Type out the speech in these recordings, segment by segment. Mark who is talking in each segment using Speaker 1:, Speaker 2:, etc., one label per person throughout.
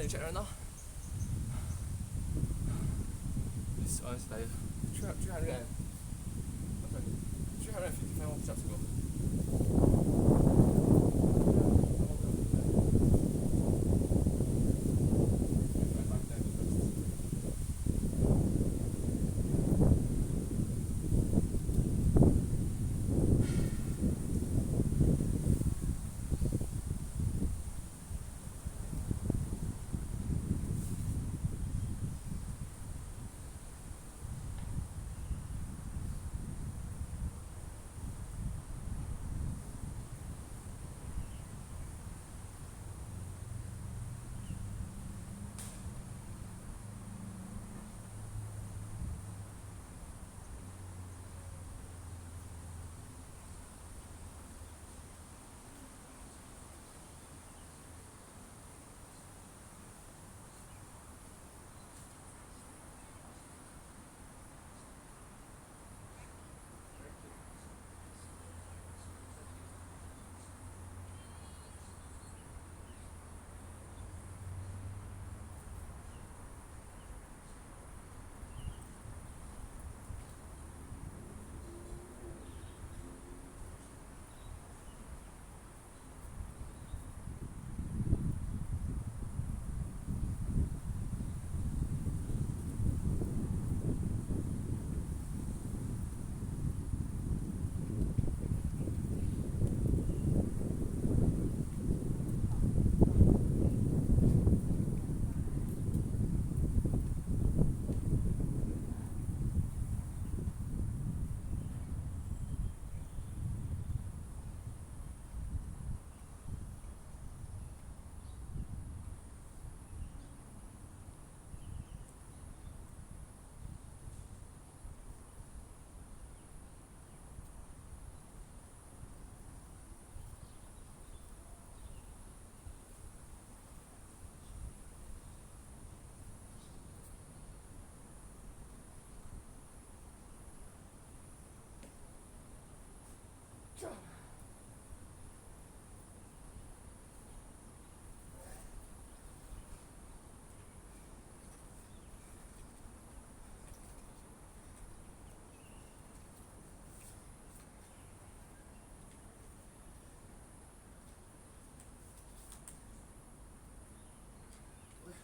Speaker 1: let me check right now. This one is like 355 more push-ups to go.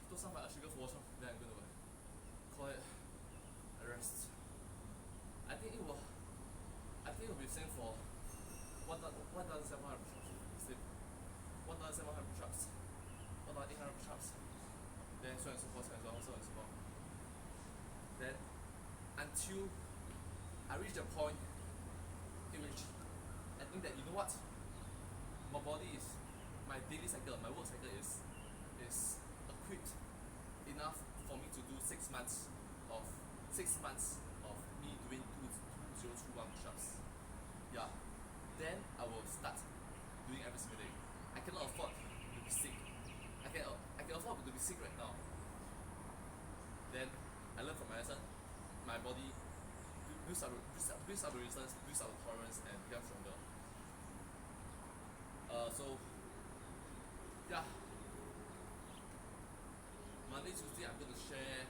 Speaker 1: 都320个俯卧撑 then I'm gonna call it a rest. I think it will be the same for 1,700 push-ups. 1,700 push-ups, 1,800 push-ups, then so on and so forth, so on and so forth. Then until I reach the point in which I think that, you know what, my body is, my daily cycle, my work cycle is equipped enough for me to do 6 months of me doing 2021 push-ups. Yeah. Then I will start doing every single day. I cannot afford to be sick. I can afford to be sick right now. Then I learn from my lesson. My body builds up the resistance, builds up the tolerance, and becomes stronger. So yeah. Monday, Tuesday, I'm going to share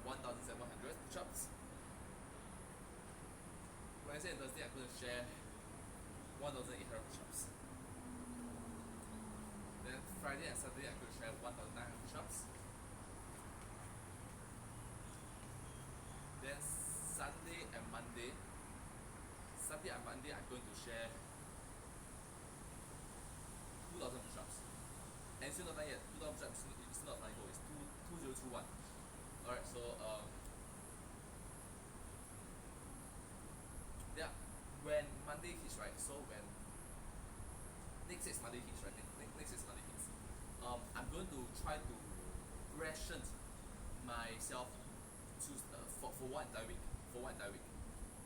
Speaker 1: 1,700 push-ups. Wednesday and Thursday, I'm going to share 1,800 push-ups. Then Friday and Saturday, I'm going to share 1,900 push-ups. Then Sunday and Monday, I'm going to share 2,000 push-ups. And still not done yet. 2,000 push-ups is not final goal. It's 2021. Alright, so yeah, when Monday hits, right? So when next is Monday hits, right? Next is Monday hits. I'm going to try to ration myself to for one entire week.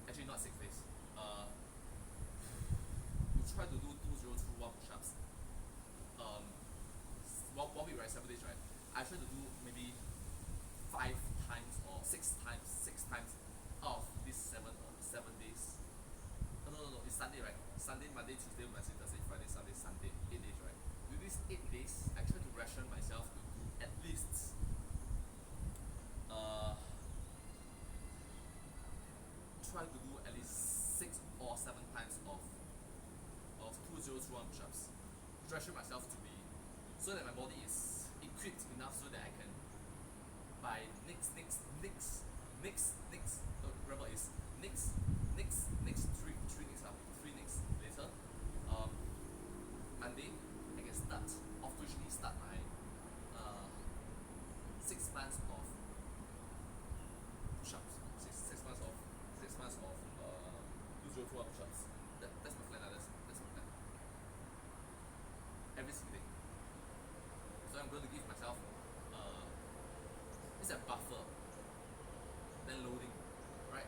Speaker 1: Actually, not 6 days. To try to do 2021 push-ups. 1 week, right? 7 days, right? I try to do maybe 5 times or 6 times out of these 7 days. No, it's Sunday, right? Sunday, Monday, Tuesday, Wednesday, Thursday, Friday, Saturday, Sunday, 8 days, right? With these 8 days, I try to ration myself to do 2021 push-ups. Stretching myself to be so that my body is equipped enough so that I can by remember is three next later, Monday I can officially start my 6 months of push-ups, 6 months of 2021 push-ups. That's my plan. That's my plan. Every single day. So I'm going to give myself it's a buffer, then loading, right?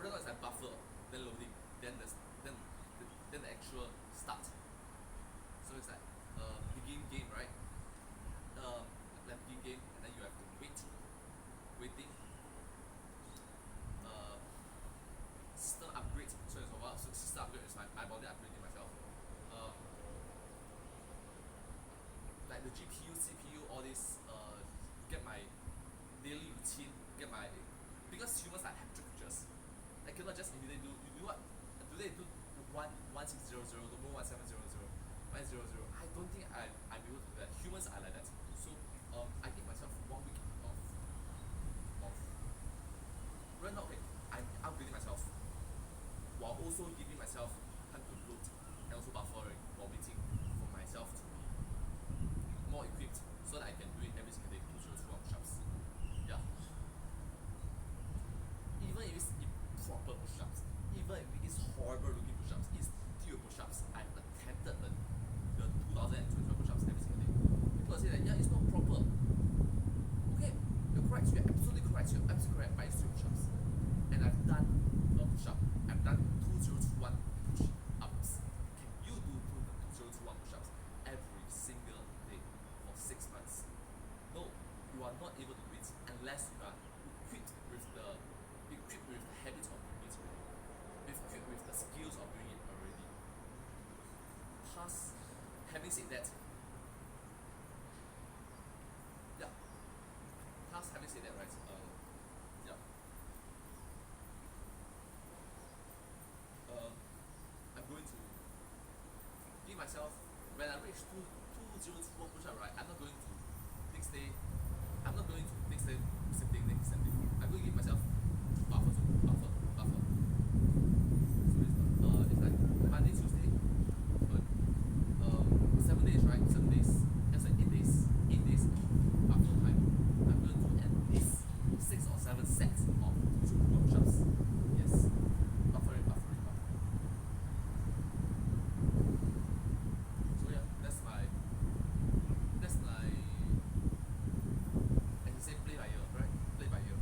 Speaker 1: Right now it's a buffer, then loading, then the actual start. So it's like begin game, right? Like begin game, and then you have to waiting. System upgrade, so it's about so system upgrade is my body upgrading myself. Like the GPU, CPU, all this, get my daily routine, because humans are hectic creatures. I cannot just immediately do what? Today do 1600, tomorrow 1700, 900. I don't think I'm able to do that. Humans are like that. So I give myself 1 week of right now. Okay, I'm upgrading myself while also giving myself time to load and also buffering while waiting for myself to be more equipped so that I can do it every single day. 2021 push-ups. Yeah. Even if it's improper push-ups, even if it's horrible looking push-ups, it's still push-ups. I've attempted the 2021 push-ups every single day. People say that yeah, it's not proper. Okay, you're correct. You're absolutely correct. But it's still push-ups. And I've done a push-up. I've done 2021 push-ups. Can you do 2021 push-ups every single day for 6 months? No, you are not able to do it unless you are equipped with the habits of doing it already. Equipped with the skills of doing it already. Plus, having said that, yeah. Plus, having said that, right? Yeah. I'm going to give myself when I reach 2021 push-up, right? I'm not going to next day. Same thing. I'm going to give myself buffer. So it's like Monday, Tuesday, 7 days, right? 7 days. That's like 8 days. 8 days buffer time. I'm going to do at least 6 or 7 sets of 2021 push-ups. Yes. Buffering. So yeah, that's my as you say, play by ear, right? Play by ear.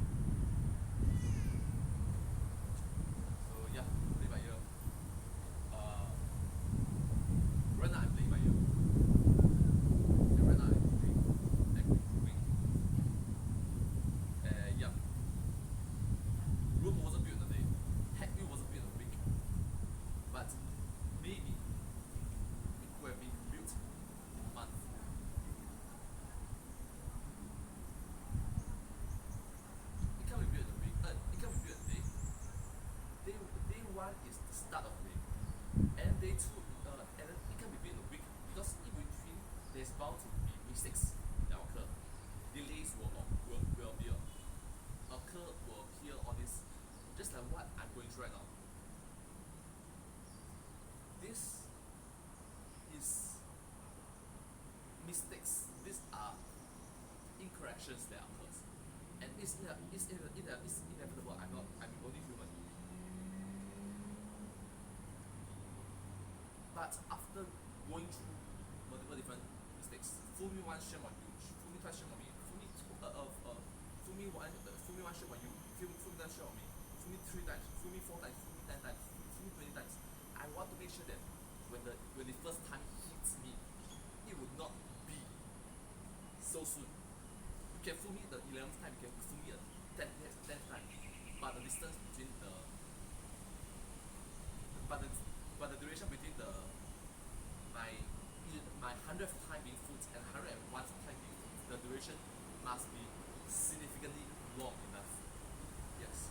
Speaker 1: So yeah, play by ear. Right now I'm playing by ear. And right now I'm doing wing. Yeah. Room wasn't built in a day. Head wheel wasn't built in a week. But maybe it could have been built in a month. It can't be built in a week. It can't be built in a day. Day one is the start of the day, and day two, and then it can be built in a week because in between there's bound to be mistakes that occur. Delays will appear on this, just like what I'm going through right now. This is mistakes. These are incorrections that occurs, and it's inevitable. I'm only human. But after going through multiple different mistakes, fool me once, shame on you. Fool me twice, shame on me. Fool me one, shame on you. Fool me twice, shame on me. Fool me 3 times. Fool me 4 times. Fool me 10 times. Fool me 20 times. I want to make sure that when the first time hits me, it would not be so soon. You can fool me the 11th time. You can fool me the 10th time. But the distance between but the duration between my 100th time being fooled and 101st time being fooled, the duration must be significantly long enough. Yes.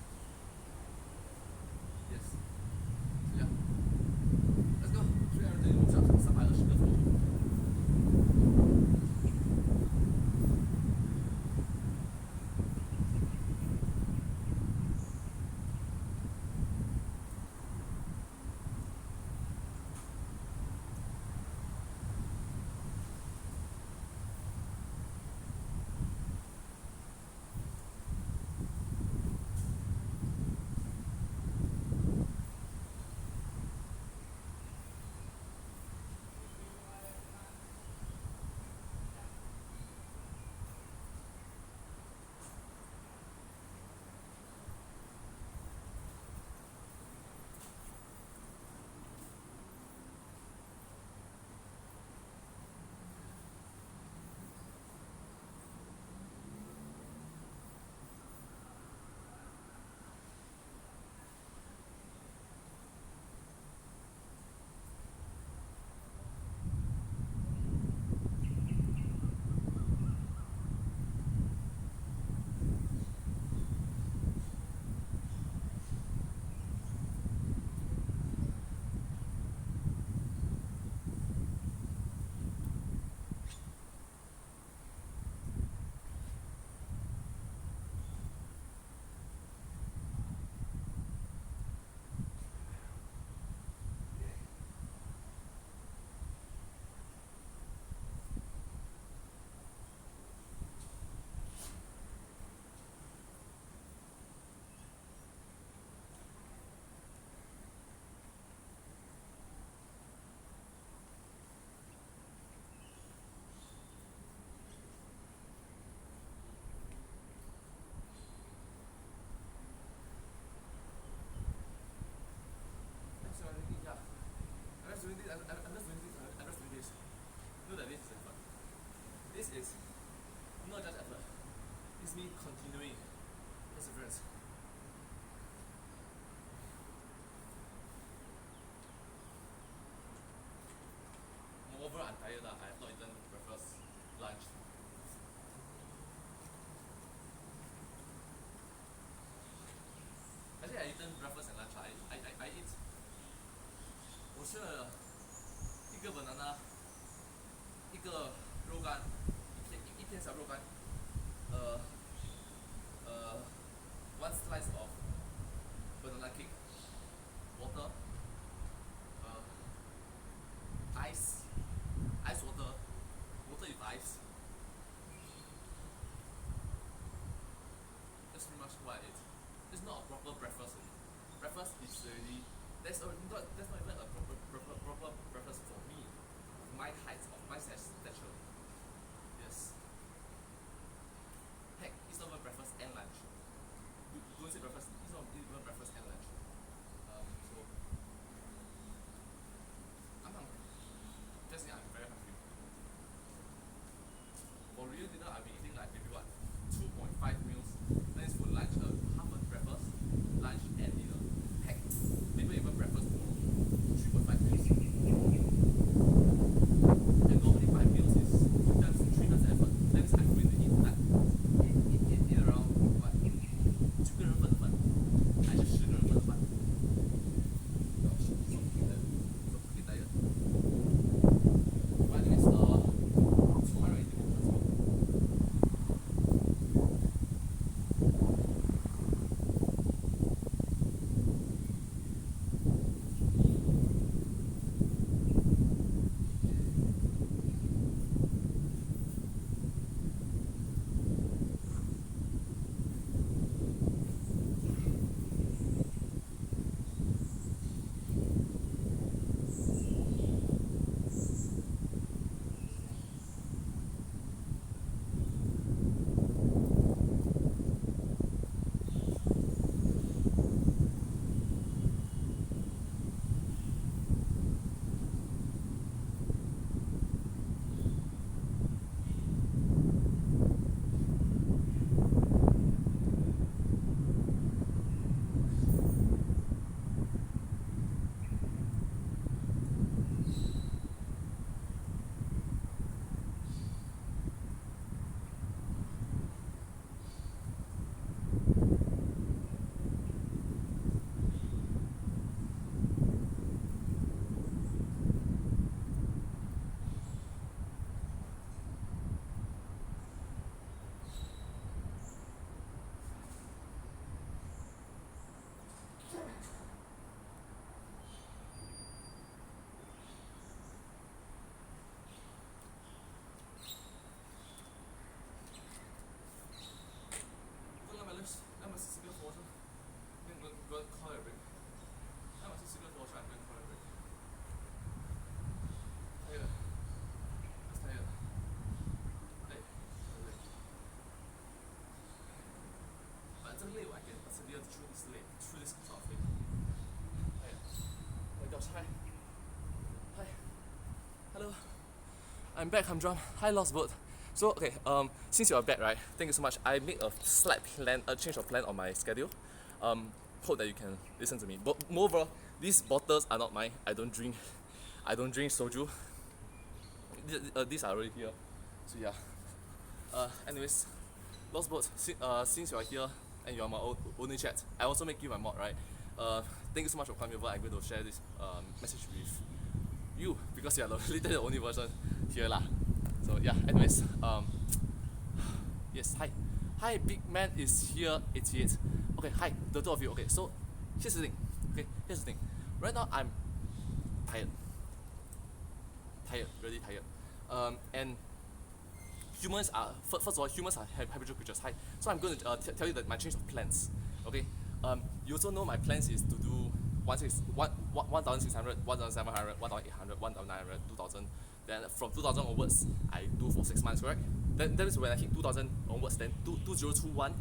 Speaker 1: So yeah. Let's go. 330 this is not just effort. It's me continuing perseverance. Moreover, I'm tired. I have not eaten breakfast, lunch. Actually, I eaten breakfast and lunch. I eat. 我吃了一个 banana， 一个肉干，一片小肉干，one slice of banana cake, water, ice water, water with ice. That's pretty much what I ate. It's not a proper breakfast. Breakfast is already that's not even a proper breakfast for me, my height of my stature. Yes. Heck, it's not even breakfast and lunch. Don't say breakfast. It's not even breakfast and lunch. So I'm hungry. Just yeah, I'm very hungry. For real dinner, I've been eating like maybe what 2.5 meals. That is for lunch, half a breakfast, lunch and dinner. Heck, maybe even breakfast tomorrow. 3.5 meals. And normally 5 meals is 3 times effort. That means I'm going to eat like eat around what 9个人份的饭，还是10个人份的饭。So fucking tired. But anyways, 280 meters. I'm a cigarette for water. I'm going to call it a break. I'm a cigarette for water. I'm going to call it a break. Tired. Just tired. Hey, but 这个累我 I can persevere through this late, through this sort of thing. Tired. Oh my gosh, hi. Hi. Hello. I'm back, I'm Drum. Hi, Lost Boat. So okay, since you're back, right? Thank you so much. I made a slight change of plan on my schedule. Hope that you can listen to me. But moreover, these bottles are not mine. I don't drink soju. These are already here. So yeah. Anyways, Lost Boat. Since you are here and you are my only chat, I also make you my mod, right? Thank you so much for coming over. I'm going to share this message with you because you are literally the only person here lah. So yeah, anyways, yes, hi, big man is here, 88. Okay, hi, the two of you. Okay, so here's the thing. Right now I'm tired, really tired. And humans are first of all, humans are habitual creatures. Hi, so I'm going to tell you that my change of plans. Okay, you also know my plans is to do 1,600, 1,700, 1,800, 1,900, 2,000. Then from 2000 onwards, I do for 6 months, correct? Then that is when I hit 2000 onwards. Then 2021,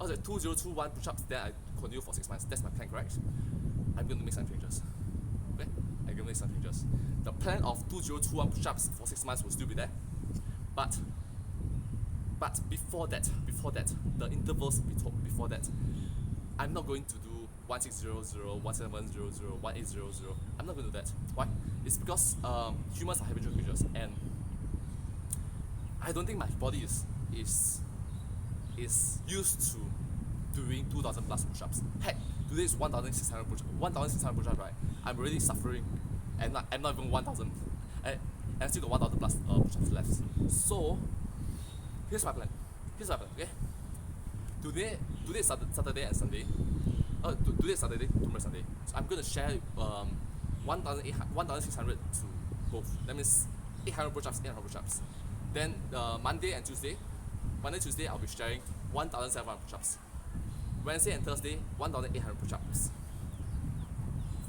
Speaker 1: after 2021 push-ups, then I continue for 6 months. That's my plan, correct? I'm going to make some changes. Okay? I'm going to make some changes. The plan of 2021 push-ups for 6 months will still be there, but But before that, the intervals before that, I'm not going to do 1600, 1700, 1800. I'm not going to do that. Why? It's because humans are habitual creatures, and I don't think my body is used to doing 2,000 plus push-ups. Heck, today is 1,600 push-ups. 1,600 push-ups, right? I'm already suffering, and I'm not even 1,000. I still got 1,000 plus push-ups left. So here's my plan. Okay. Today is Saturday and Sunday. Today is Saturday, tomorrow Sunday. So I'm gonna share 1,600 to both. That means 800 push-ups, 800 push-ups. Then Monday, Tuesday, I'll be sharing 1,700 push-ups. Wednesday and Thursday, 1,800 push-ups.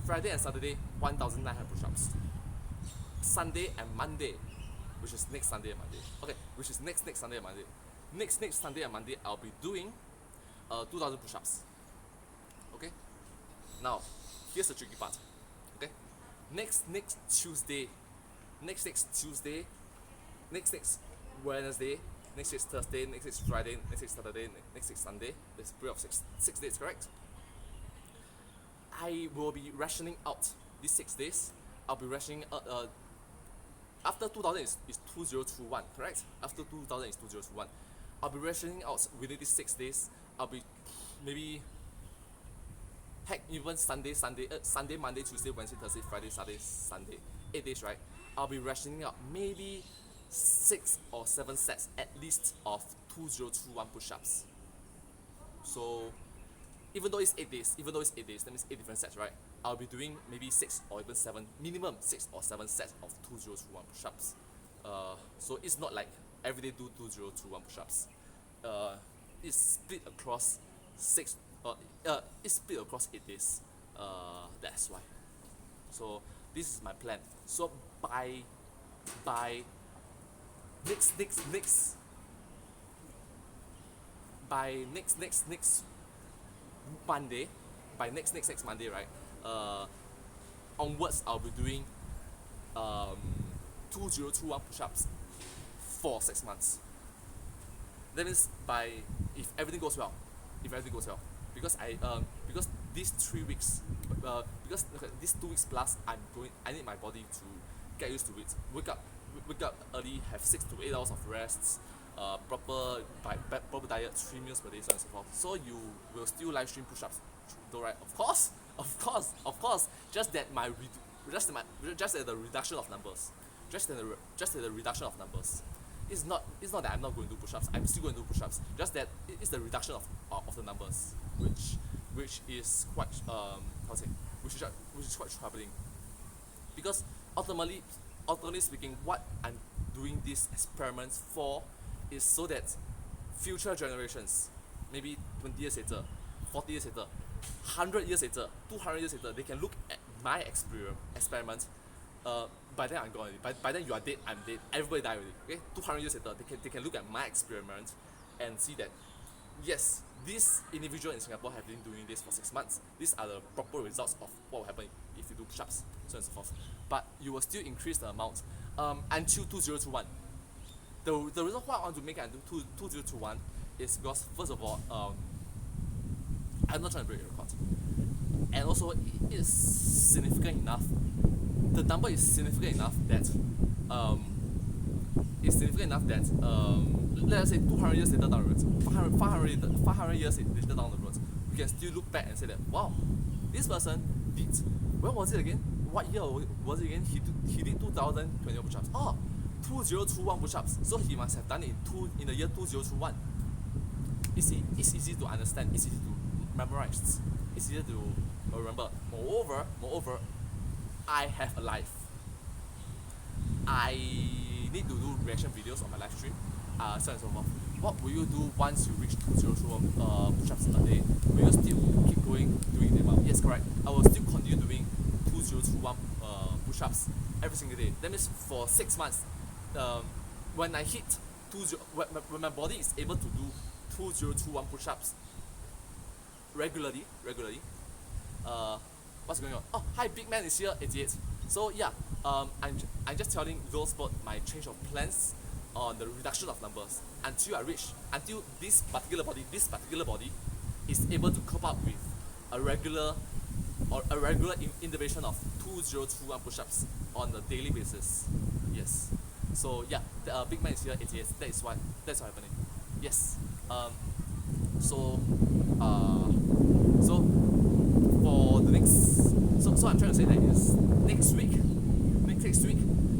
Speaker 1: Friday and Saturday, 1,900 push-ups. Sunday and Monday, which is next Sunday and Monday. Okay, which is next Sunday and Monday. Next Sunday and Monday, I'll be doing 2,000 push-ups. Okay. Now, here's the tricky part. Okay. Next Tuesday, next Wednesday, next Thursday, next Friday, next Saturday, next Sunday. There's a period of six days, correct? I will be rationing out these 6 days. I'll be rationing after 2,000 is 2021, correct? After 2,000 is 2021. I'll be rationing out within these 6 days. I'll be maybe even Sunday, Monday, Tuesday, Wednesday, Thursday, Friday, Saturday, Sunday, 8 days, right? I'll be rationing out maybe 6 or 7 sets at least of 2021 push-ups. So even though it's 8 days, that means 8 different sets, right? I'll be doing maybe 6 or even 7, minimum 6 or 7 sets of 2021 push-ups. So it's not like every day do 2021 push-ups. It's split across 8 days. That's why. So this is my plan. So by next Monday, next Monday, right? Onwards, I'll be doing 2021 push-ups for 6 months. That means if everything goes well, because because these 3 weeks, because these 2 weeks plus, I need my body to get used to it. Wake up early, have 6 to 8 hours of rests, proper diet, 3 meals per day, so on and so forth. So you will still live stream push-ups, though, right? Of course. Just that the reduction of numbers. Just the reduction of numbers. It's not that I'm not going to do push-ups. I'm still going to do push-ups. Just that it's the reduction of the numbers, which is quite which is quite troubling. Because ultimately speaking, what I'm doing these experiments for is so that future generations, maybe 20 years later, 40 years later, 100 years later, 200 years later, they can look at my experiment. By then I'm gone already. By then you are dead, I'm dead, everybody died already. Okay, 200 years later, they can look at my experiment and see that yes, this individual in Singapore have been doing this for 6 months. These are the proper results of what will happen if you do push-ups, so on and so forth. But you will still increase the amount until 2021. The reason why I want to make it until 2021 is because, first of all, I'm not trying to break a record, and also it is significant enough. The number is significant enough that let's say 200 years later down the road, 500 years later down the road, we can still look back and say that, wow, this person did, when was it again? What year was it again? He did 2020 push-ups. 2021 push-ups. So he must have done it in the year 2021. It's easy to understand. It's easy to memorize. It's easy to remember. Moreover, I have a life. I need to do reaction videos on my live stream, so on and so forth. What will you do once you reach 2021 push-ups a day? Will you still keep going doing them? Yes, correct. I will still continue doing 2021 push-ups every single day. That means for 6 months, when I hit when my body is able to do 2021 push-ups regularly, what's going on? Oh, hi, big man is here, 88. So yeah, I'm just telling those about my change of plans on the reduction of numbers until this particular body is able to cope up with a regular intervention of 2021 push-ups on a daily basis. Yes. So yeah, the big man is here 88. That's what's happening. Yes. So for the next, so I'm trying to say that is next week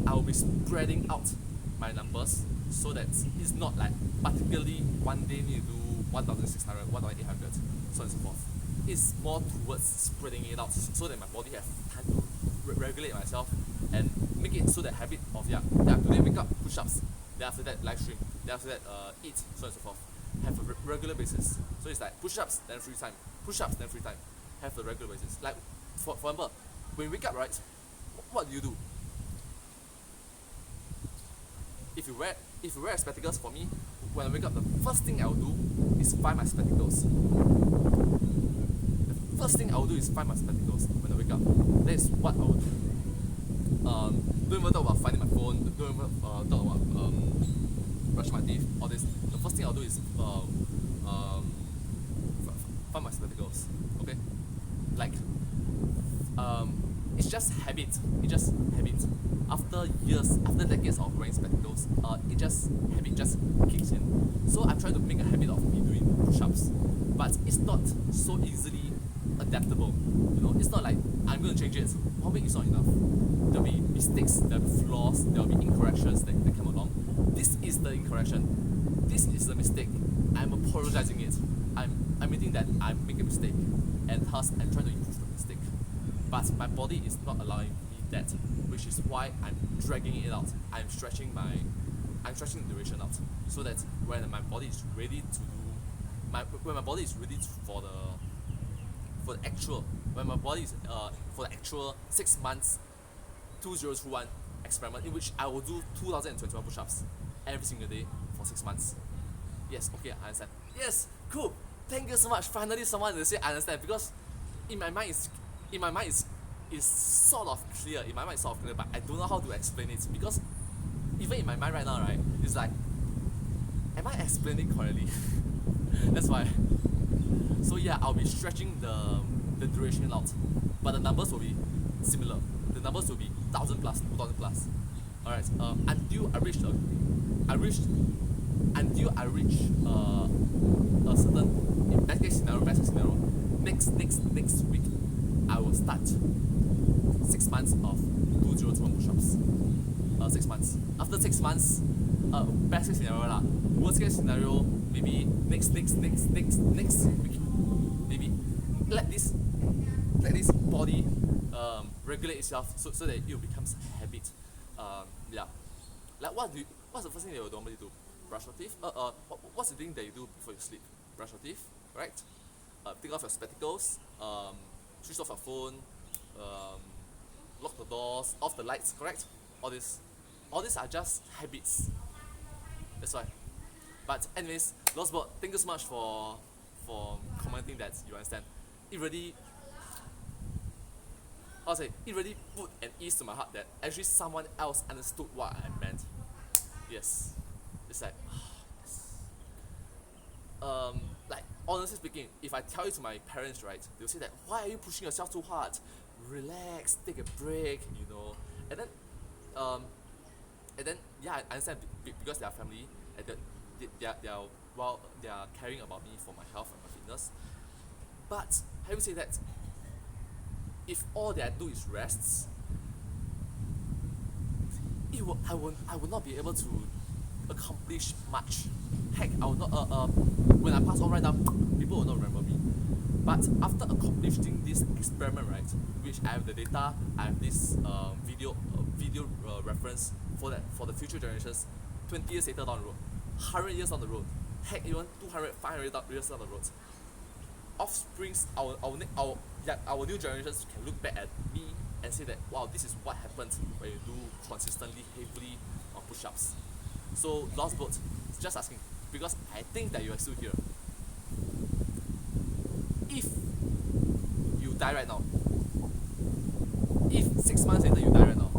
Speaker 1: I will be spreading out my numbers so that it's not like particularly one day need to do 1,600, 1,800, so on and so forth. It's more towards spreading it out so that my body has time to regulate myself and make it so that habit of today wake up, push-ups, then after that live stream, then after that eat, so on and so forth. Have a regular basis. So it's like push-ups then free time, push-ups then free time. Have a regular basis. Like for example, when you wake up, right, what do? If you wear spectacles, for me, when I wake up, the first thing I will do is find my spectacles. The first thing I will do is find my spectacles when I wake up. That is what I will do. Don't even talk about finding my phone. Don't even talk about brushing my teeth. All this. The first thing I'll do is find my spectacles. Okay, like it's just habit. It's just habit. After decades of wearing spectacles, habit just kicks in. So I'm trying to make a habit of me doing push-ups, but it's not so easily adaptable. You know, it's not like I'm going to change it. 1 week is not enough. There'll be mistakes, there'll be flaws, there'll be incorrections that come along. This is the incorrection. This is the mistake. I'm apologizing it. I'm admitting that I make a mistake, and thus I'm trying to improve the mistake. But my body is not allowing me that, which is why I'm dragging it out. I'm stretching the duration out, so that when my body is ready to do, when my body is ready for the actual 6 months 2021 experiment, in which I will do 2021 push-ups every single day for 6 months. Yes, okay, I understand. Yes, cool. Thank you so much. Finally, someone will say I understand, because in my mind is sort of clear. In my mind, it's sort of clear, but I don't know how to explain it, because even in my mind right now, right, it's like, am I explaining correctly? That's why. So yeah, I'll be stretching the duration out, but the numbers will be similar. The numbers will be 1,000 plus, 2,000 plus. Alright, until I reach a certain best case scenario, next week I will start 6 months of 2021 push-ups. 6 months. After 6 months, best case scenario lah. Worst case scenario, maybe next week. Maybe let this body regulate itself so that it becomes a habit. Yeah. Like what's the first thing that you normally do? Brush your teeth. What's the thing that you do before you sleep? Brush your teeth, right? Take off your spectacles. Switch off your phone. Lock the doors. Off the lights. Correct? All these are just habits. That's why. But anyways, Lostbot, thank you so much for commenting that you understand. It really put an ease to my heart that actually someone else understood what I meant. Yes. It's like, like honestly speaking, if I tell it to my parents, right, they'll say that, why are you pushing yourself too hard? Relax, take a break, you know. And then yeah, I understand because they are family, and that they are caring about me for my health and my fitness. But having said that, if all that I do is rests, I will not be able to accomplish much. Heck, I will not. When I pass on right now, people will not remember me. But after accomplishing this experiment, right, which I have the data, I have this video reference for the future generations, 20 years later down the road, 100 years down the road, heck, even 200, 500 years down the road, offsprings, our new generations can look back at me and say that, wow, this is what happens when you do consistently, heavily on push-ups. So, Lost Boat, just asking, because I think that you are still here. If you die right now, if 6 months later you die right now,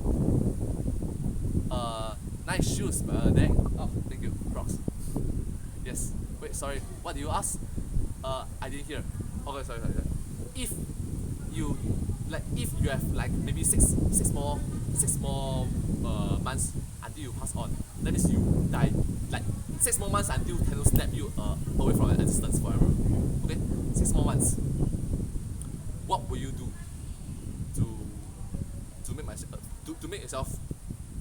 Speaker 1: Nice shoes, dang. Oh, thank you, Rocks. Yes. Wait, sorry. What did you ask? I didn't hear. Okay, sorry. If you if you have like maybe six more months until you pass on, that means you die. Like 6 more months until Thanos snap you away from existence forever. Okay, 6 more months. What will you do to make myself to make yourself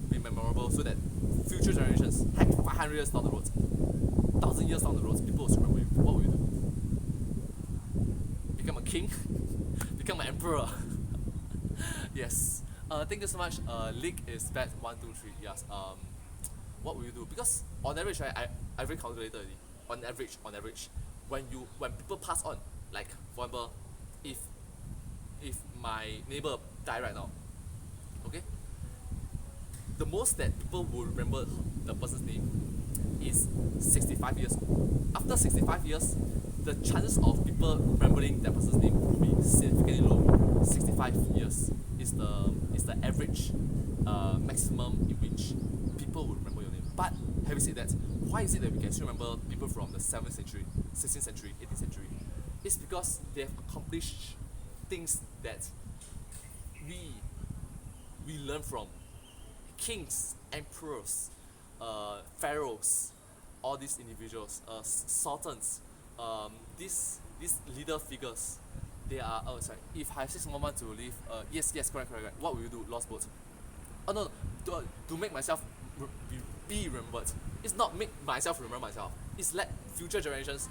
Speaker 1: be memorable so that future generations, heck, 500 years down the road, 1,000 years down the road, people will remember you? What will you do? Become a king? Become an emperor? Yes. Thank you so much. League is bad 1, 2, 3. Yes. What will you do? Because on average, right, I very calculated already. On average, when people pass on, like for example, if my neighbor die right now, okay, the most that people will remember the person's name is 65 years. After 65 years, the chances of people remembering that person's name will be significantly low. 65 years is the average maximum in which people will remember your name. But having said that, why is it that we can still remember people from the 7th century, 16th century, 18th century? It's because they have accomplished things that we learn from kings, emperors, pharaohs, all these individuals, sultans, these leader figures. They are. Oh, sorry. If I have 6 more months to live, yes, correct. What will you do? Lost boat. Oh no, to make myself be remembered. It's not make myself remember myself. It's let future generations,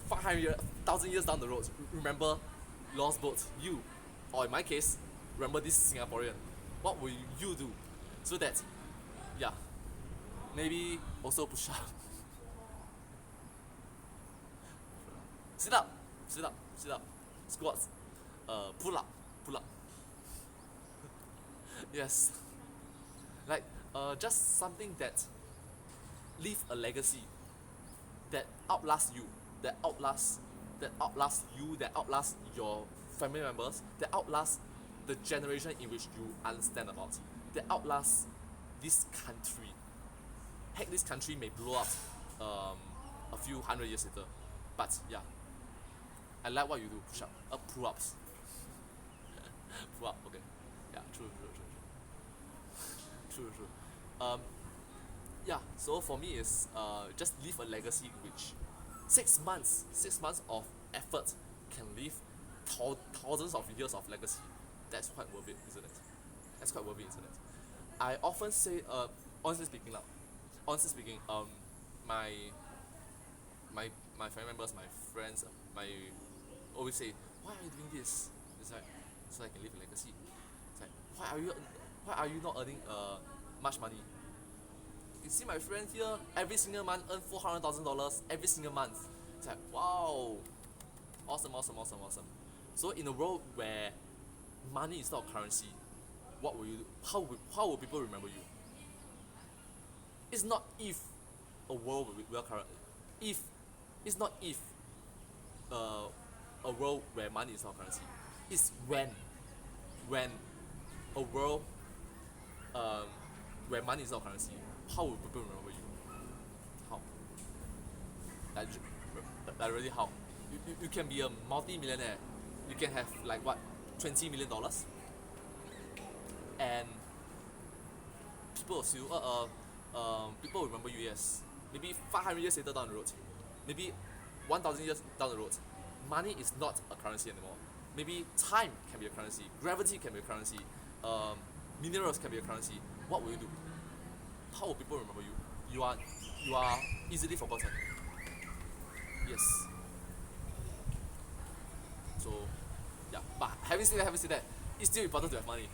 Speaker 1: 500 years, 1,000 years down the road, remember lost boat. You, or in my case, remember this Singaporean. What will you do? So that, yeah, maybe also push up. Sit up. Squats. Pull up. Yes. Like just something that leave a legacy that outlasts you, that outlasts your family members, that outlasts the generation in which you understand about, that outlasts this country. Heck, this country may blow up a few 100 years later, but yeah, I like what you do. Push up, pull-ups. Pull up, okay. Yeah, true. Yeah, so for me is just leave a legacy which 6 months of effort can leave thousands of years of legacy. That's quite worth it, isn't it? I often say, honestly speaking, my family members, my friends, always say, why are you doing this? It's like, so I can leave a legacy. It's like, why are you not earning much money? You see my friend here, every single month earn $400,000 every single month. It's like, wow, awesome. So in a world where money is not a currency, what will you do? How will people remember you? It's not if a world will currency. It's not if a world where money is not currency. It's when a world where money is not currency, how will people remember you? How? Like really how? You can be a multi-millionaire. You can have like what, $20 million, and people will still people will remember you. Yes, maybe 500 years later down the road, maybe 1,000 years down the road, money is not a currency anymore. Maybe time can be a currency, gravity can be a currency, minerals can be a currency. What will you do? How will people remember you? You are easily forgotten. Yes. So yeah, but having said that, it's still important to have money.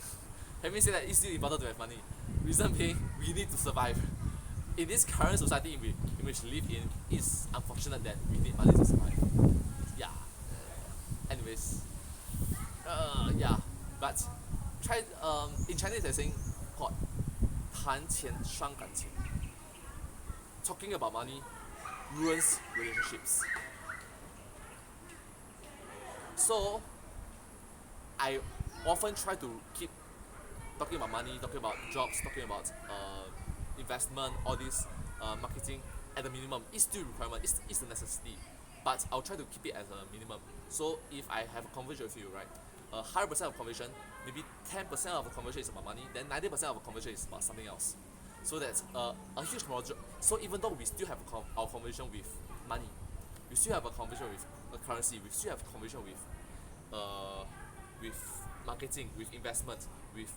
Speaker 1: Reason being, we need to survive. In this current society in which we live in, it's unfortunate that we need money to survive. Yeah. Anyways, yeah. But try in Chinese there's saying called 谈钱伤感情. Talking about money ruins relationships. So I often try to keep talking about money, talking about jobs, talking about investment, all this marketing at the minimum. It's still a requirement, it's a necessity, but I'll try to keep it as a minimum. So if I have a conversation with you, right, 100% of conversation, maybe 10% of the conversation is about money, then 90% of the conversation is about something else. So that's a huge module. So even though we still have our conversation with money, we still have a conversation with currency, we still have a conversation uh, with marketing, with investment, with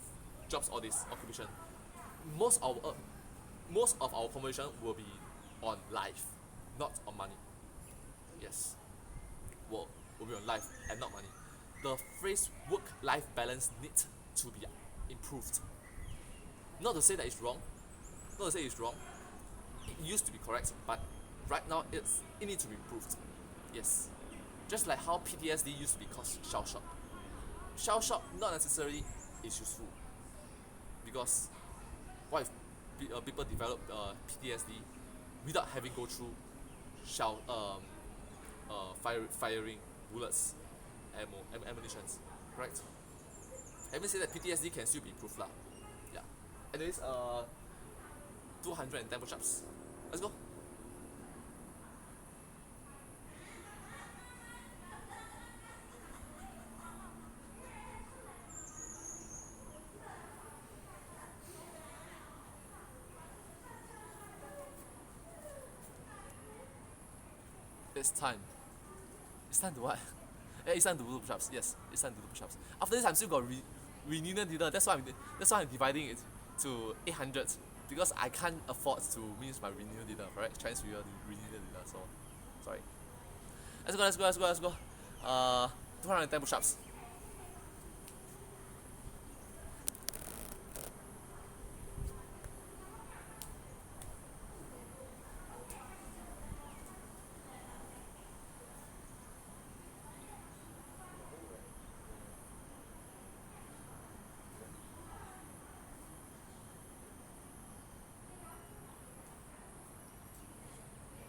Speaker 1: jobs, all this occupation. Most of our most of our conversation will be on life, not on money. Yes, will be on life and not money. The phrase work-life balance needs to be improved. Not to say that it's wrong, not to say it's wrong. It used to be correct, but right now it needs to be improved. Yes, just like how PTSD used to be called shell shock. Shell shock not necessarily is useful because what if people develop PTSD without having go through shell firing bullets, ammunitions, right? Having said that, PTSD can still be improved lah. Yeah. Anyways, 210 push-ups. Let's go. It's time. It's time to what? It's time to do push-ups. Yes, it's time to do push-ups. After this, I'm still got reunion dinner. That's why I'm dividing it to 800 because I can't afford to miss my reunion dinner. Correct? Chinese New Year reunion dinner. So, sorry. Let's go. 210 push-ups.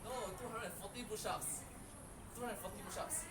Speaker 1: No, 240 push-ups. 240 push-ups.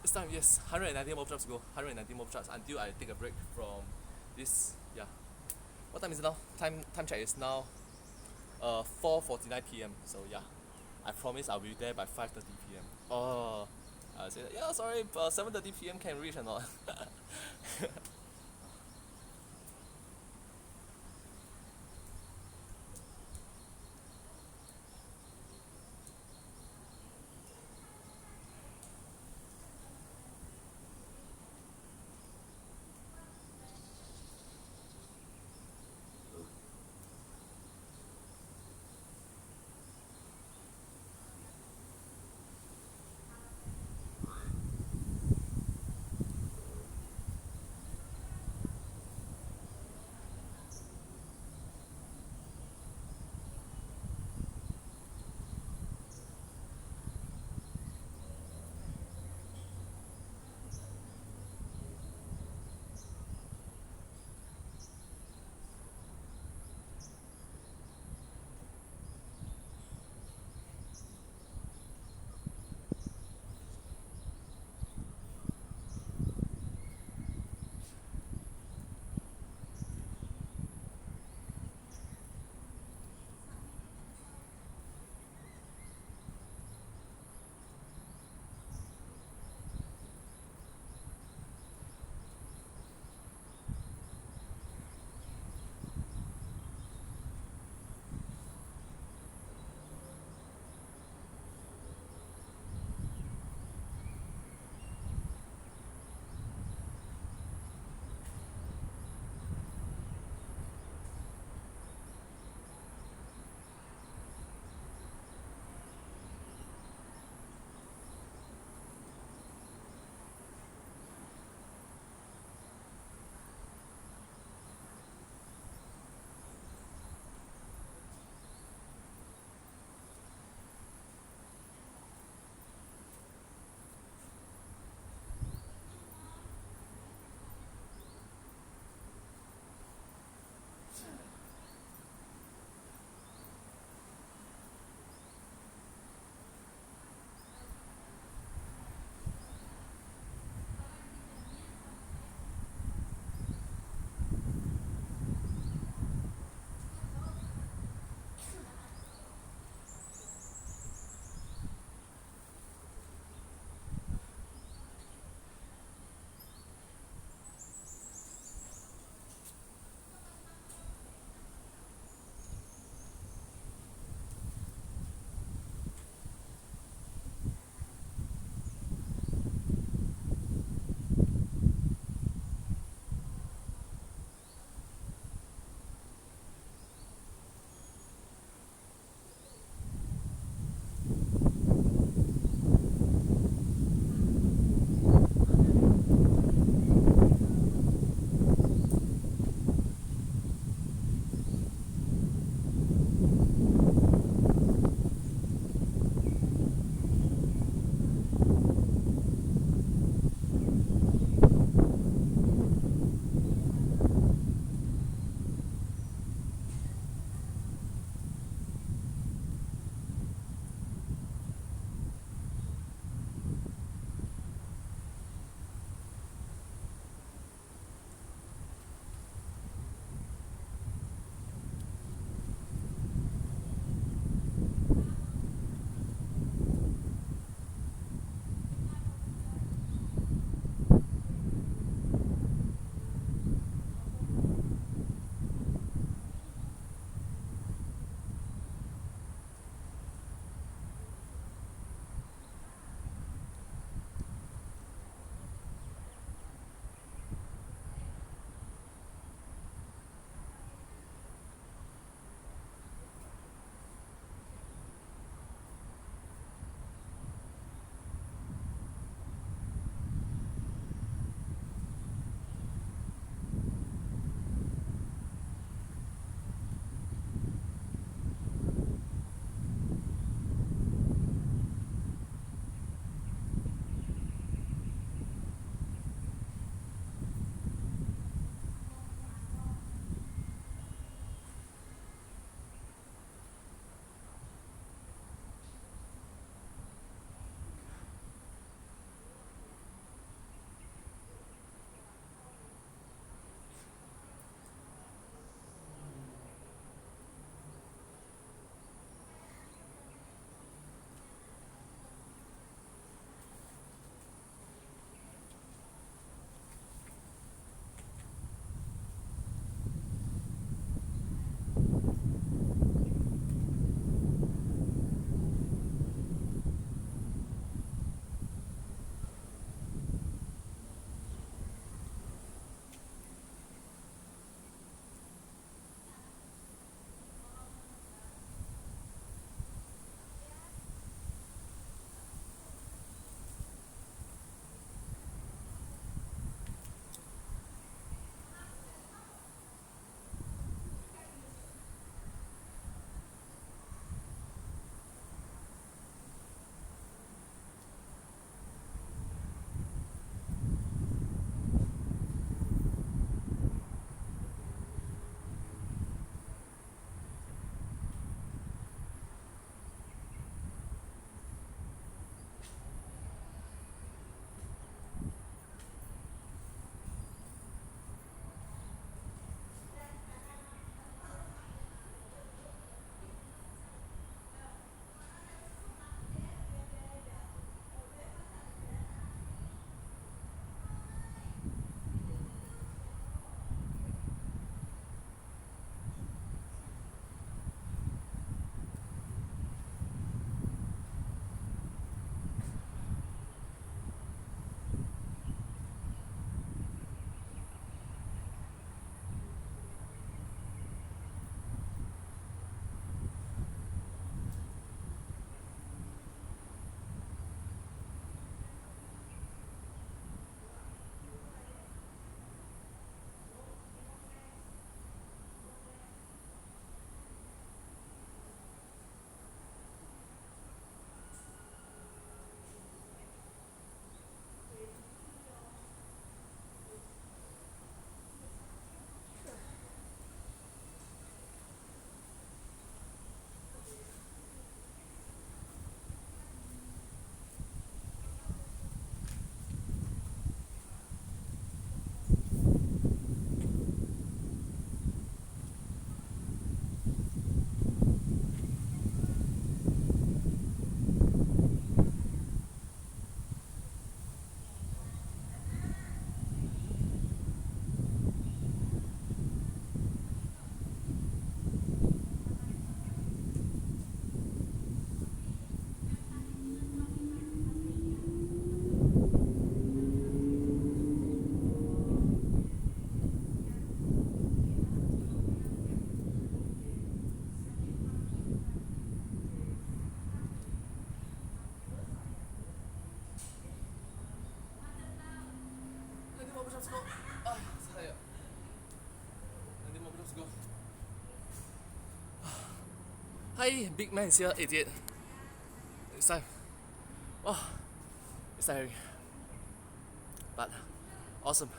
Speaker 1: It's time, yes. 190 more push-ups to go. 190 more push-ups until I take a break from this. Yeah. What time is it now? Time check is now 4:49 p.m. So yeah, I promise I'll be there by 5:30 p.m. Oh, I say yeah, sorry, 7:30 p.m. can reach or not? let's go. Ah, tired. 90 more minutes to go. Hi, big man is here, 88. It's time. Oh, it's tiring. But awesome.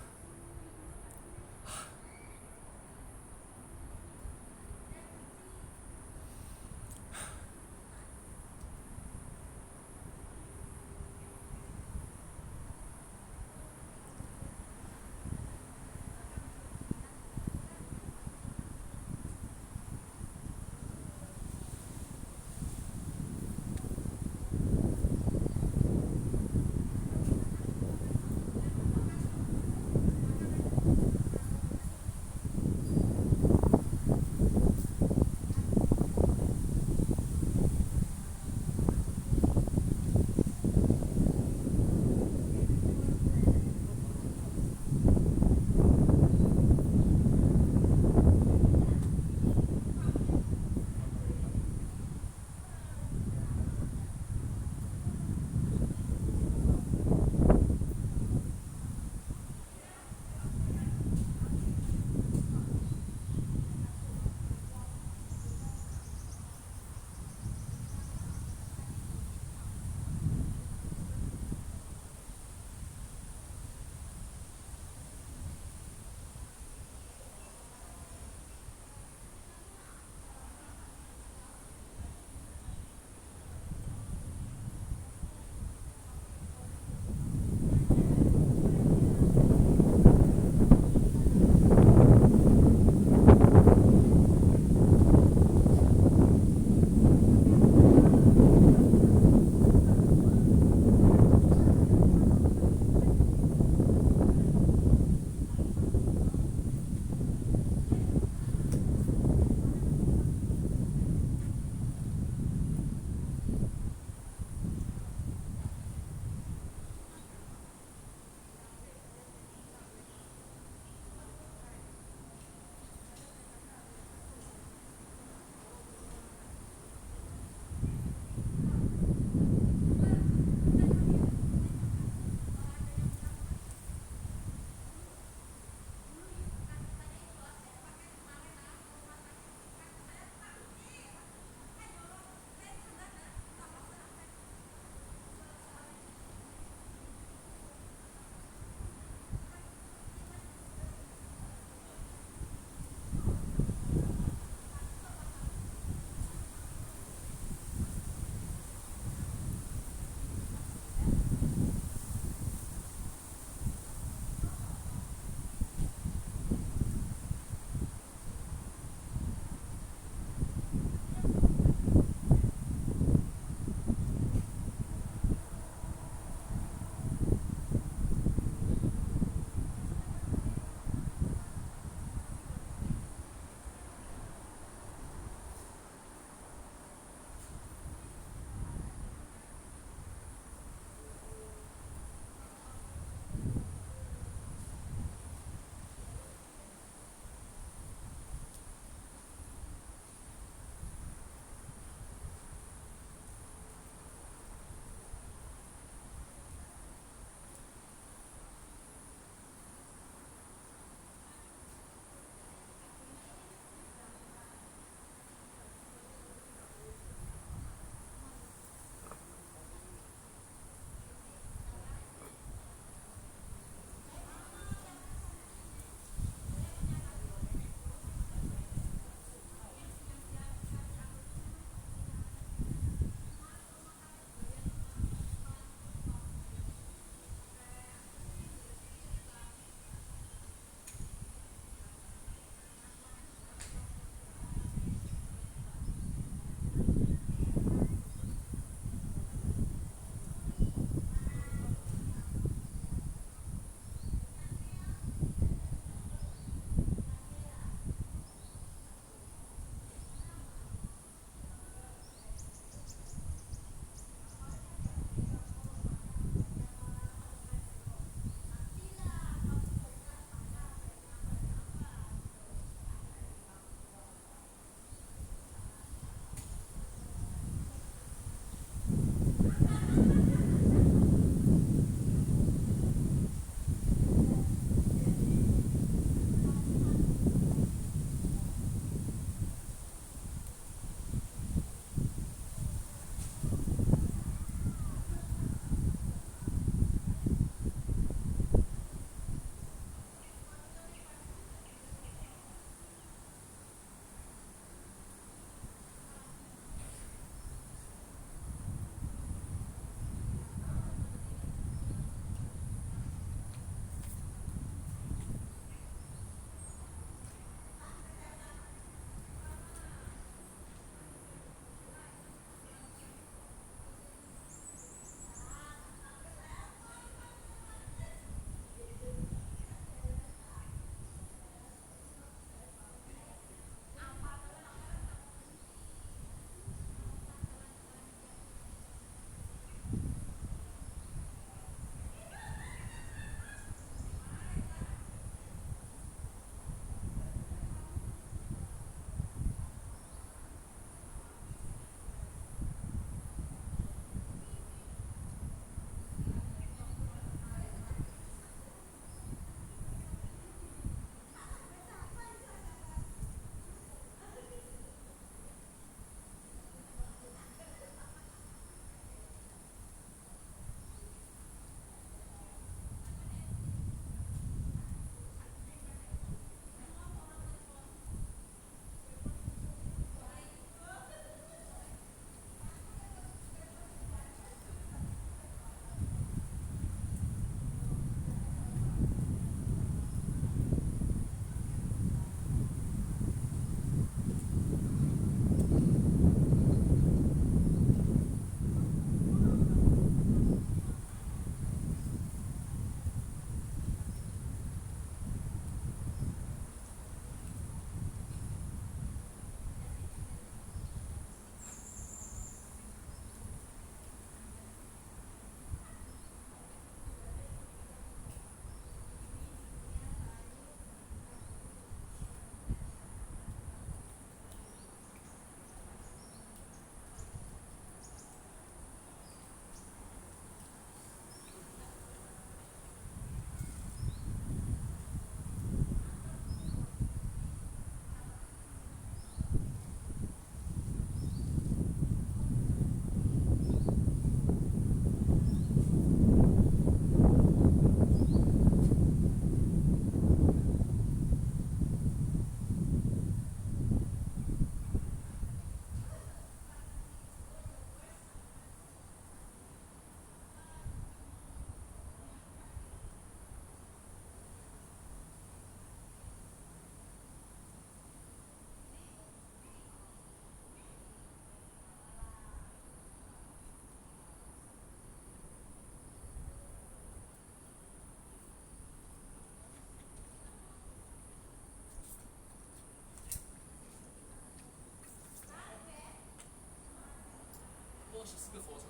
Speaker 1: 是个佛手。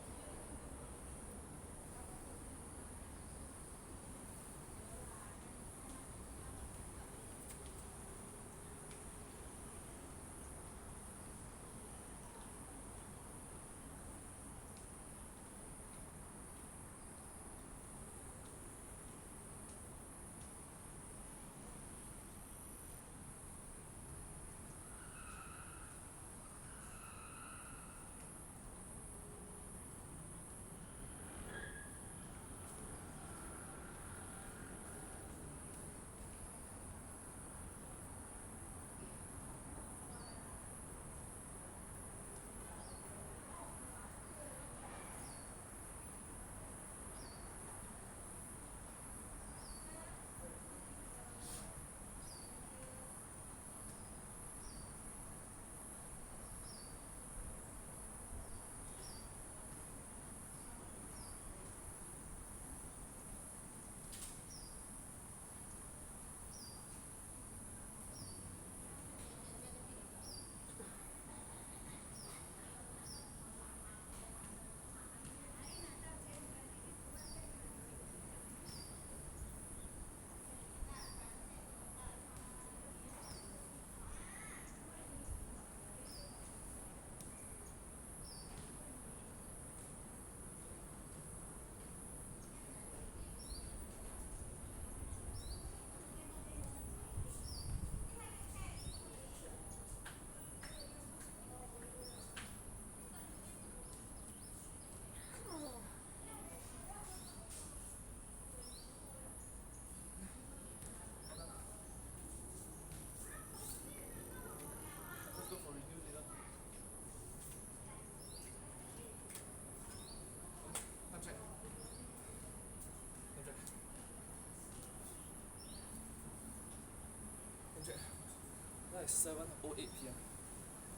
Speaker 1: Now it's 7:08 p.m.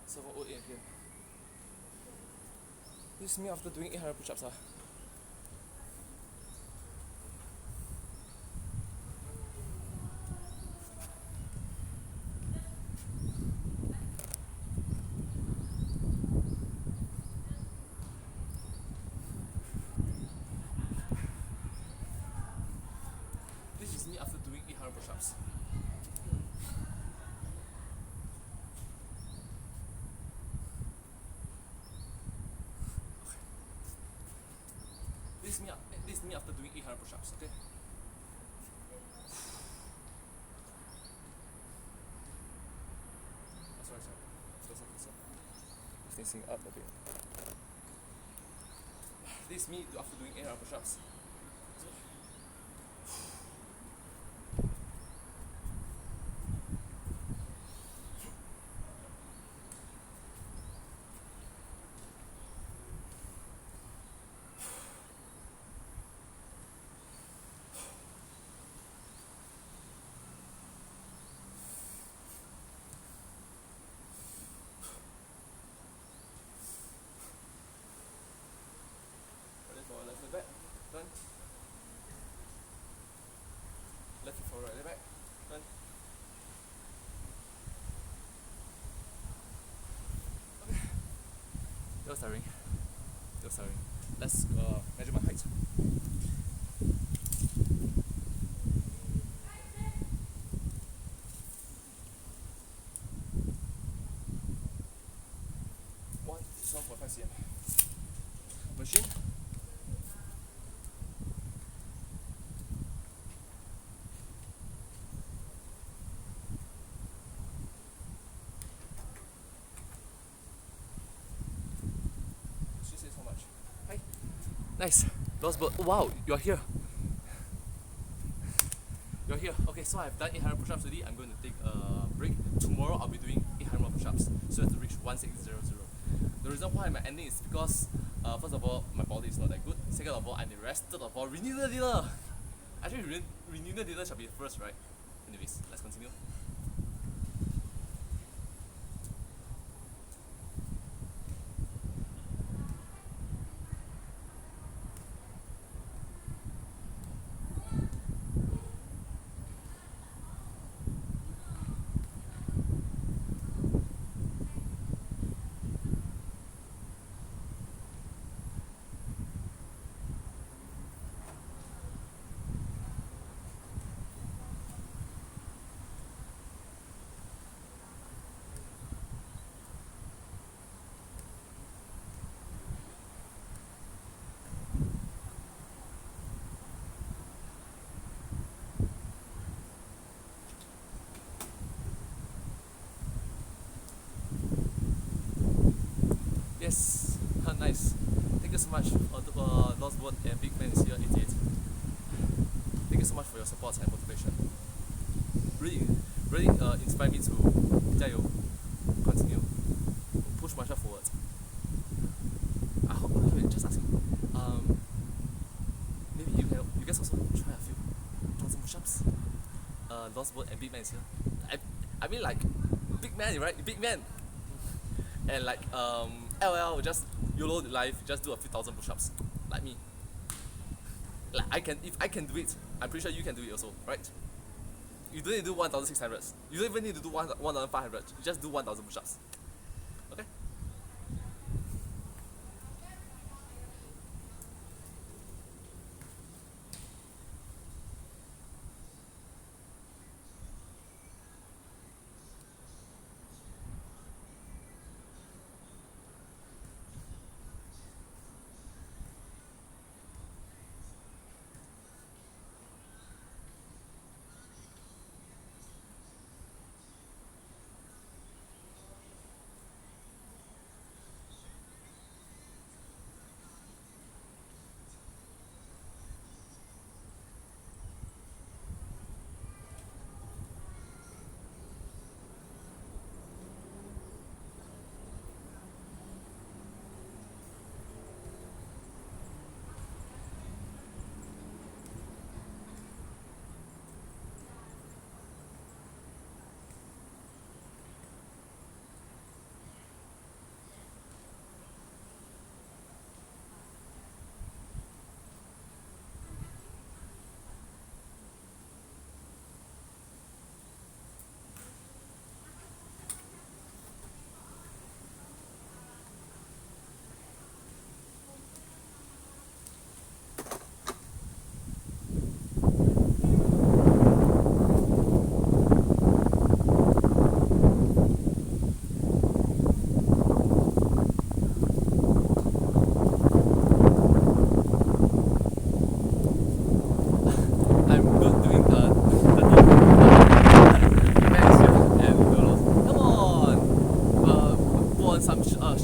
Speaker 1: 7:08 p.m. This is me after doing 800 push-ups. This is me after doing 800 push-ups. This is me after doing 800 push-ups, okay? Sorry. Closer. Facing up a bit. This is me after doing 800 push-ups. Left foot back, turn. Left foot forward, right back, turn. Okay. That was tiring. Let's measure my height. One, 7.5 cm. Machine. Nice. Wow, you're here. Okay, so I've done 800 push-ups today. I'm going to take a break. Tomorrow I'll be doing 800 more push-ups. So I have to reach 1600. The reason why I'm ending is because first of all, my body is not that good. Second of all, I need rest. Third of all, renewal dealer. Actually, renewal dealer shall be first, right? Anyways, let's continue. Yes, nice. Thank you so much. Lost Word and Big Man is here, 88. Thank you so much for your support and motivation. Really, really inspire me to 加油, continue, push myself forward. I hope, wait, just asking, maybe you guys also try a few 1,000 push-ups. Lost Word and Big Man is here. I mean like, big man, right? Big man. And like LL, just YOLO life, just do a few thousand push-ups, like me. Like if I can do it, I'm pretty sure you can do it also, right? You don't need to do 1,600. You don't even need to do 1,500. You just do 1,000 push-ups. Okay?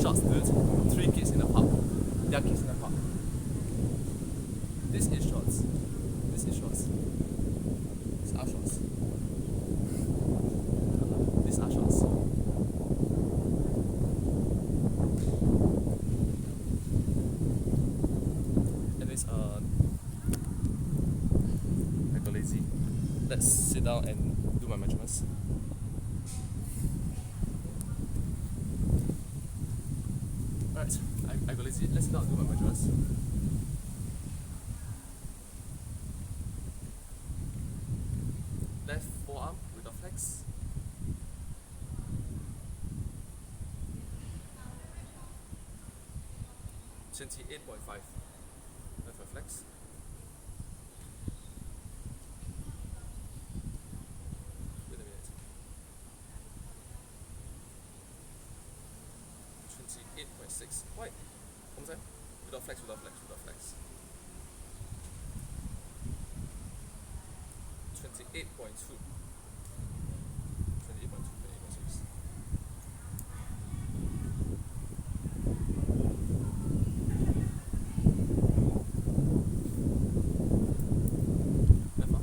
Speaker 1: Shots, dude. 3 kids in the park. There are kids in the park. This is shots. This is shots. These are shots. These are shots. And this I got lazy. Let's sit down and do my measurements. Alright, I got lazy. Let's not do my measurements. Left forearm with a flex. $28.5. Left a flex. Wait a minute. 28.6. Why? One more time. Without flex, without flex, without flex. 28.2. 28.2, 28.6. Left arm.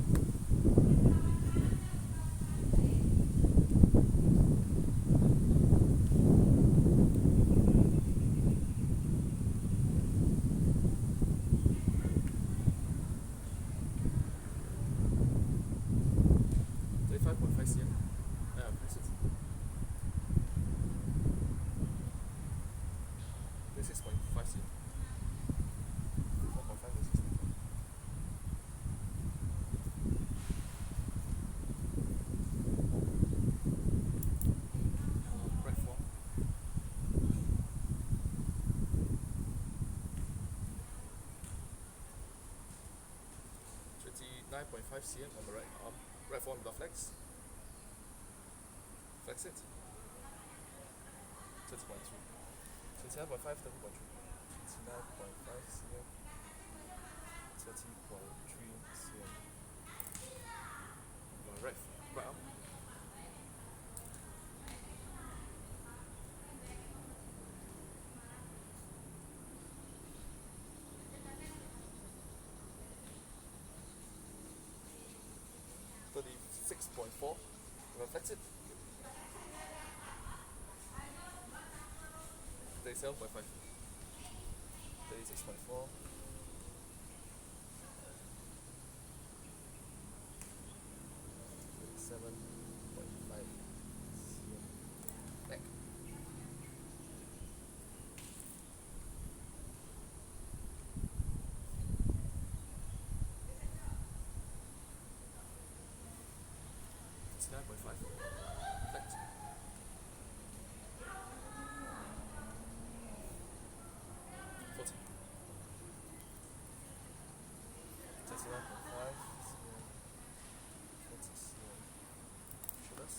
Speaker 1: 35.5 cm. Press it. 36.5 cm. 4.5 to 6.5. Right four. 29.5 cm on the right arm. Right forearm with the flex. Flex it. 30.2. 29.5, 30.2. 29.5 cm. 30.3 cm. Right arm. 29.5 36.4. We'll flex it. 37.5. 36.4. 37.5. Back. It's 9.5. Flex. 40. 39.5. 40. Sugars.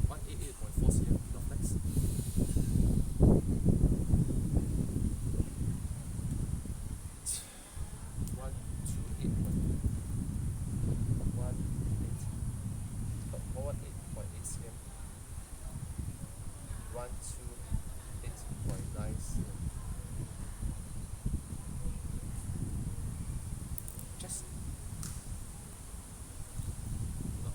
Speaker 1: 188.4 cm. No flex. 128.8 cm. 128.9 cm. Chest. No.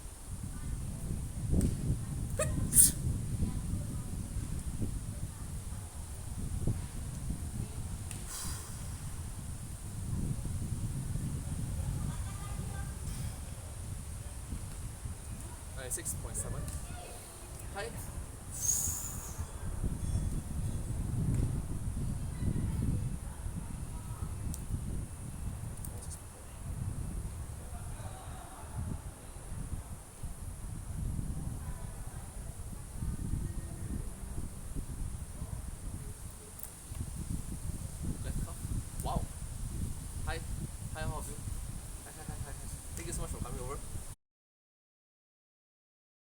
Speaker 1: 96.7. Height